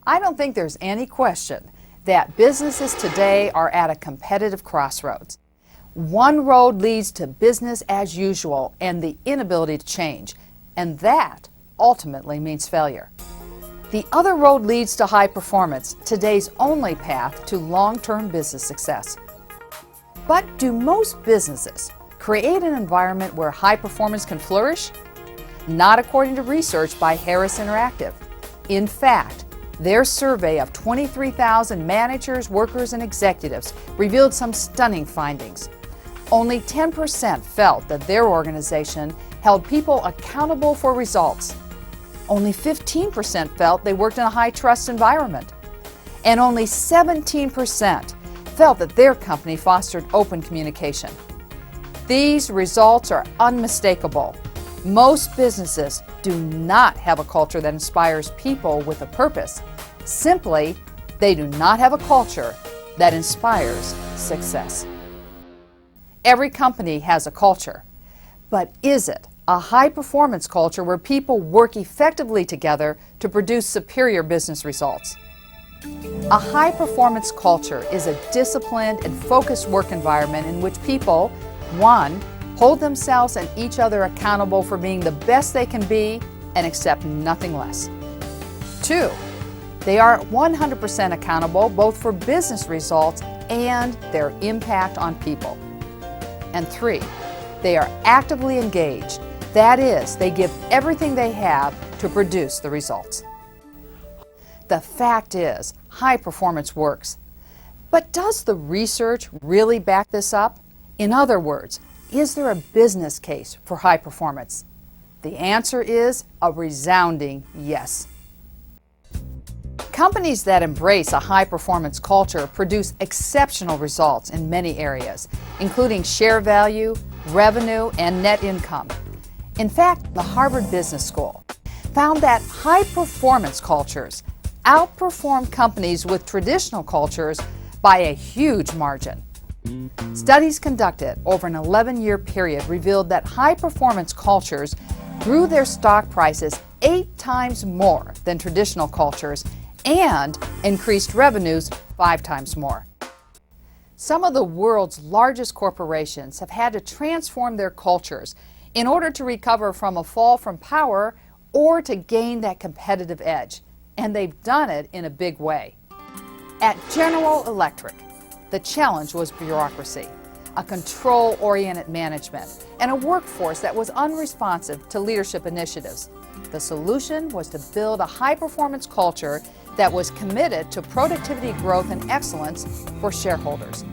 I don't think there's any question that businesses today are at a competitive crossroads. One road leads to business as usual and the inability to change, and that ultimately means failure. The other road leads to high performance, today's only path to long-term business success. But do most businesses create an environment where high performance can flourish? Not according to research by Harris Interactive. In fact, their survey of 23,000 managers, workers, and executives revealed some stunning findings. Only 10% felt that their organization held people accountable for results. Only 15% felt they worked in a high-trust environment. And only 17% felt that their company fostered open communication. These results are unmistakable. Most businesses do not have a culture that inspires people with a purpose. Simply, they do not have a culture that inspires success. Every company has a culture, but is it a high-performance culture where people work effectively together to produce superior business results? A high-performance culture is a disciplined and focused work environment in which people, 1, hold themselves and each other accountable for being the best they can be and accept nothing less. 2, they are 100% accountable both for business results and their impact on people. And 3, they are actively engaged. That is, they give everything they have to produce the results. The fact is, high performance works. But does the research really back this up? In other words, is there a business case for high performance? The answer is a resounding yes. Companies that embrace a high-performance culture produce exceptional results in many areas, including share value, revenue, and net income. In fact, the Harvard Business School found that high-performance cultures outperform companies with traditional cultures by a huge margin. Studies conducted over an 11-year period revealed that high-performance cultures grew their stock prices 8 times more than traditional cultures and increased revenues 5 times more. Some of the world's largest corporations have had to transform their cultures in order to recover from a fall from power or to gain that competitive edge, and they've done it in a big way. At General Electric, the challenge was bureaucracy, a control-oriented management, and a workforce that was unresponsive to leadership initiatives. The solution was to build a high-performance culture that was committed to productivity growth and excellence for shareholders.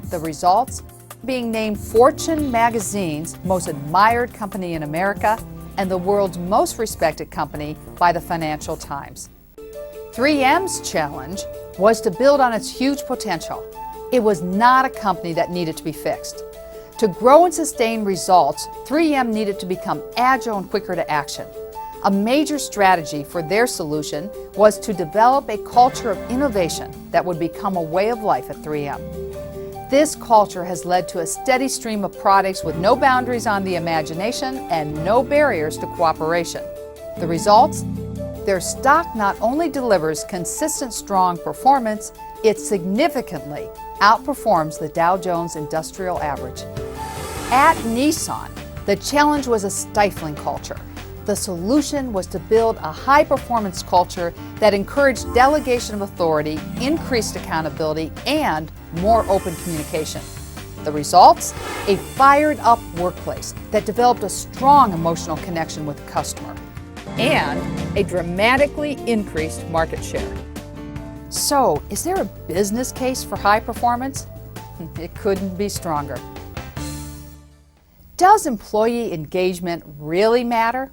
The results? Being named Fortune magazine's most admired company in America and the world's most respected company by the Financial Times. 3M's challenge was to build on its huge potential. It was not a company that needed to be fixed. To grow and sustain results, 3M needed to become agile and quicker to action. A major strategy for their solution was to develop a culture of innovation that would become a way of life at 3M. This culture has led to a steady stream of products with no boundaries on the imagination and no barriers to cooperation. The results? Their stock not only delivers consistent, strong performance, it significantly outperforms the Dow Jones Industrial Average. At Nissan, the challenge was a stifling culture. The solution was to build a high-performance culture that encouraged delegation of authority, increased accountability, and more open communication. The results? A fired-up workplace that developed a strong emotional connection with the customer and a dramatically increased market share. So, is there a business case for high performance? It couldn't be stronger. Does employee engagement really matter?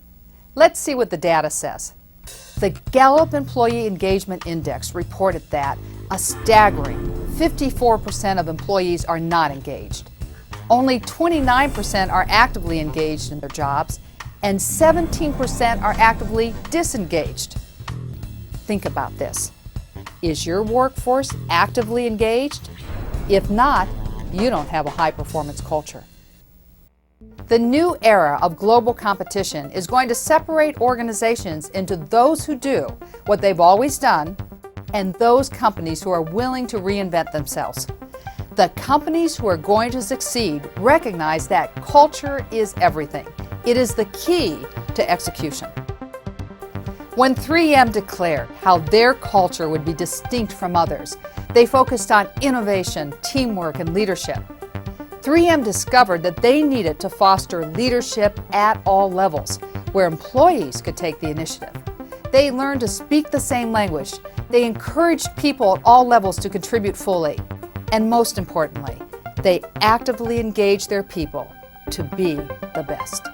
Let's see what the data says. The Gallup Employee Engagement Index reported that a staggering 54% of employees are not engaged. Only 29% are actively engaged in their jobs, and 17% are actively disengaged. Think about this. Is your workforce actively engaged? If not, you don't have a high-performance culture. The new era of global competition is going to separate organizations into those who do what they've always done and those companies who are willing to reinvent themselves. The companies who are going to succeed recognize that culture is everything. It is the key to execution. When 3M declared how their culture would be distinct from others, they focused on innovation, teamwork, and leadership. 3M discovered that they needed to foster leadership at all levels, where employees could take the initiative. They learned to speak the same language. They encouraged people at all levels to contribute fully. And most importantly, they actively engaged their people to be the best.